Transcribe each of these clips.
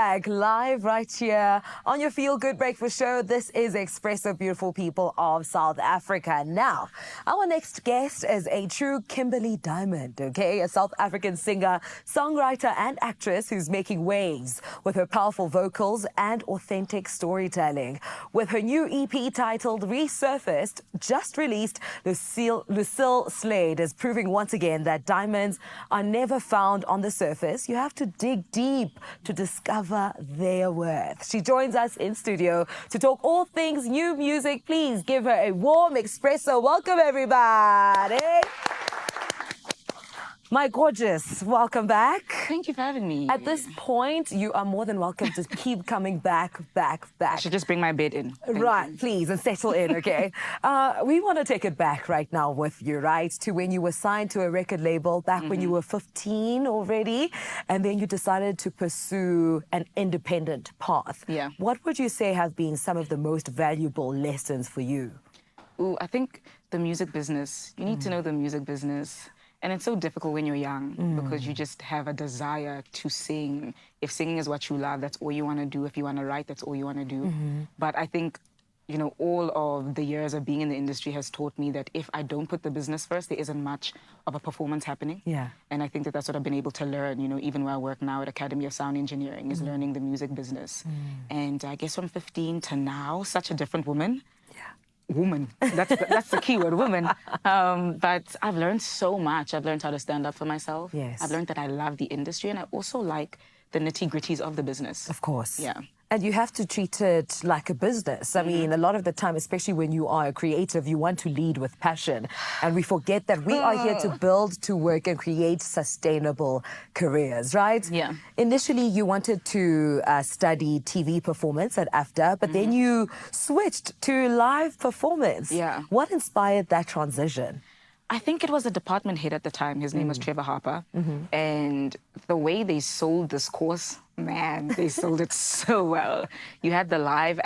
back live right here on your Feel Good Breakfast Show. This is Expresso, beautiful people of South Africa. Now, our next guest is a true Kimberly Diamond, okay? A South African singer, songwriter, and actress who's making waves with her powerful vocals and authentic storytelling. With her new EP titled Resurfaced, just released, Lucille Slade is proving once again that diamonds are never found on the surface. You have to dig deep to discover their worth. She joins us in studio to talk all things new music. Please give her a warm Expresso welcome, everybody. My gorgeous, welcome back. Thank you for having me. At this point, you are more than welcome to keep coming back. I should just bring my bed in. Right, please, and settle in, okay? We want to take it back right now with you, right? To when you were signed to a record label back when you were 15 already, and then you decided to pursue an independent path. Yeah. What would you say have been some of the most valuable lessons for you? Ooh, I think the music business, you need to know the music business. And it's so difficult when you're young because you just have a desire to sing. If singing is what you love, that's all you want to do. If you want to write, that's all you want to do. But I think, you know, all of the years of being in the industry has taught me that if I don't put the business first, there isn't much of a performance happening. Yeah. And I think that that's what I've been able to learn, you know, even where I work now at Academy of Sound Engineering, is learning the music business. And I guess from 15 to now, such a different woman. Woman, that's the key word, woman. But I've learned so much. I've learned how to stand up for myself. Yes. I've learned that I love the industry, and I also like the nitty-gritties of the business. Of course. Yeah. And you have to treat it like a business. I mean, a lot of the time, especially when you are a creative, you want to lead with passion. And we forget that we are here to build, to work, and create sustainable careers, right? Yeah. Initially, you wanted to study TV performance at AFDA, but then you switched to live performance. Yeah. What inspired that transition? I think it was a department head at the time. His name was Trevor Harper. And the way they sold this course, man, they sold it so well. You had the live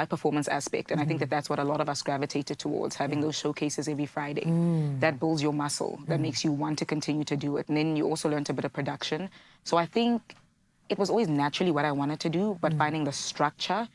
performance aspect, and I think that that's what a lot of us gravitated towards, having those showcases every Friday. That builds your muscle, that makes you want to continue to do it. And then you also learned a bit of production. So I think it was always naturally what I wanted to do, but finding the structure,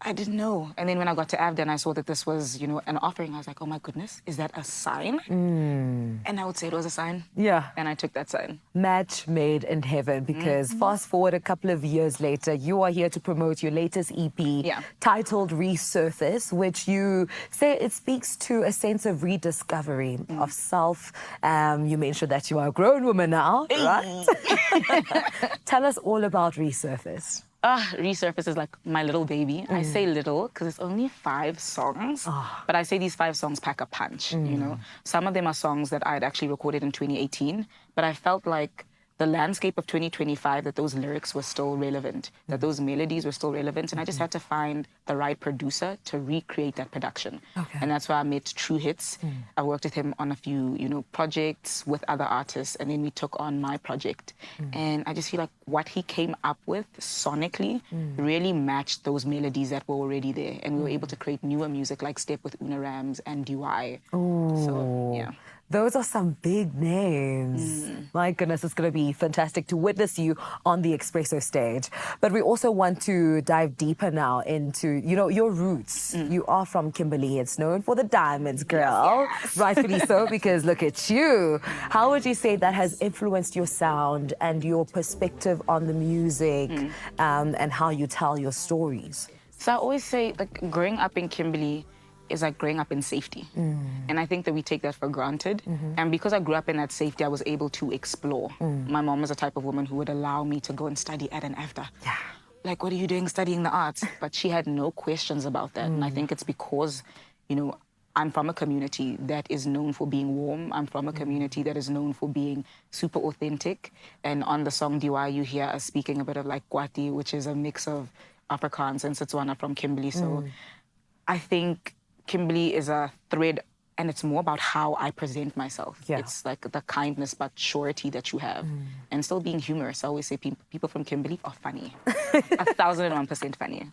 I didn't know. And then when I got to AFDA and I saw that this was, you know, an offering, I was like, oh my goodness, is that a sign? And I would say it was a sign. Yeah. And I took that sign. Match made in heaven, because fast forward a couple of years later, you are here to promote your latest EP titled Resurface, which you say it speaks to a sense of rediscovery of self. You mentioned that you are a grown woman now, right? Tell us all about Resurface. Resurface is like my little baby. I say little because it's only 5 songs, but I say these 5 songs pack a punch, you know. Some of them are songs that I had actually recorded in 2018, but I felt like the landscape of 2025, that those lyrics were still relevant, that those melodies were still relevant, and I just had to find the right producer to recreate that production. And that's where I met True Hits. I worked with him on a few, you know, projects with other artists, and then we took on my project. And I just feel like what he came up with sonically really matched those melodies that were already there, and we were able to create newer music like Step with Una Rams and DY. So, yeah. Those are some big names. My goodness, it's going to be fantastic to witness you on the Expresso stage. But we also want to dive deeper now into, you know, your roots. You are from Kimberley. It's known for the diamonds, girl. Yes. Rightfully so, because look at you. How would you say that has influenced your sound and your perspective on the music and how you tell your stories? So I always say, like, growing up in Kimberley is like growing up in safety. And I think that we take that for granted. And because I grew up in that safety, I was able to explore. My mom was the type of woman who would allow me to go and study at an AFDA. Yeah. Like, what are you doing studying the arts? But she had no questions about that. And I think it's because, you know, I'm from a community that is known for being warm. I'm from a community that is known for being super authentic. And on the song DY, you hear us speaking a bit of like Kwati, which is a mix of Afrikaans and Setswana from Kimberley. So I think Kimberley is a thread, and it's more about how I present myself. It's like the kindness but surety that you have, and still being humorous. I always say people from Kimberley are funny, 1001% funny.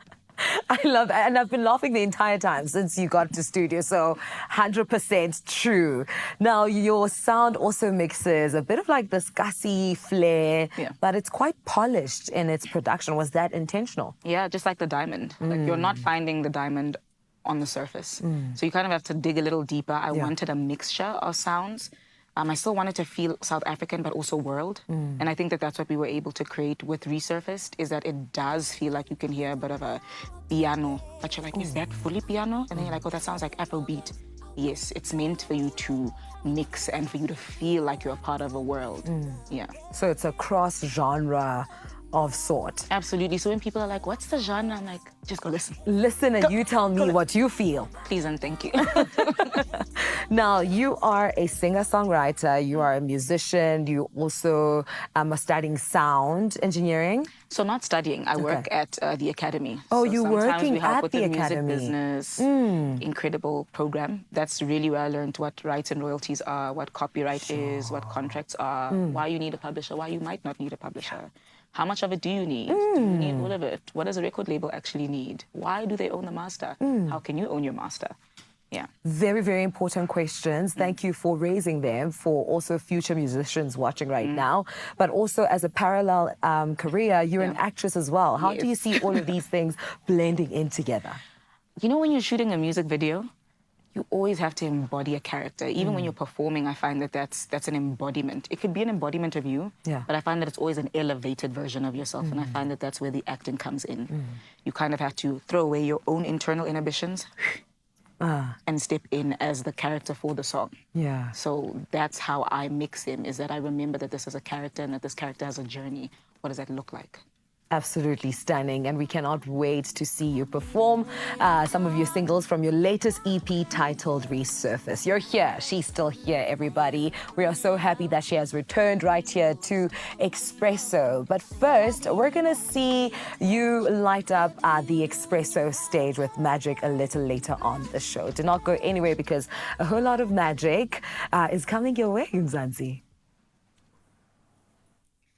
I love that. And I've been laughing the entire time since you got to studio. So 100% true. Now, your sound also mixes a bit of like this gussy flair, but it's quite polished in its production. Was that intentional? Yeah, just like the diamond. Like you're not finding the diamond on the surface. So you kind of have to dig a little deeper. I wanted a mixture of sounds. I still wanted to feel South African, but also world. And I think that that's what we were able to create with Resurfaced, is that it does feel like you can hear a bit of a piano. But you're like, is that fully piano? And then you're like, oh, that sounds like Afrobeat. Yes, it's meant for you to mix and for you to feel like you're a part of a world. Yeah. So it's a cross-genre of sort. Absolutely. So when people are like, what's the genre? I'm like, just go listen. Listen and you tell me what you feel. Please and thank you. Now, you are a singer-songwriter, you are a musician, you also are studying sound engineering. So not studying, I work at the academy. Oh, so you're working we help at with the music academy. business. Incredible program. That's really where I learned what rights and royalties are, what copyright is, what contracts are, why you need a publisher, why you might not need a publisher. How much of it do you need? Do you need all of it? What does a record label actually need? Why do they own the master? How can you own your master? Yeah. Very, very important questions. Thank you for raising them for also future musicians watching right now. But also as a parallel career, you're an actress as well. How do you see all of these things blending in together? You know, when you're shooting a music video, you always have to embody a character. Even when you're performing, I find that that's an embodiment. It could be an embodiment of you, but I find that it's always an elevated version of yourself. And I find that that's where the acting comes in. You kind of have to throw away your own internal inhibitions and step in as the character for the song. Yeah. So that's how I mix him, is that I remember that this is a character and that this character has a journey. What does that look like? Absolutely stunning, and we cannot wait to see you perform some of your singles from your latest EP titled Resurface. You're here. She's still here, everybody. We are so happy that she has returned right here to Expresso. But first, we're going to see you light up the Expresso stage with magic a little later on the show. Do not go anywhere because a whole lot of magic is coming your way, Mzansi.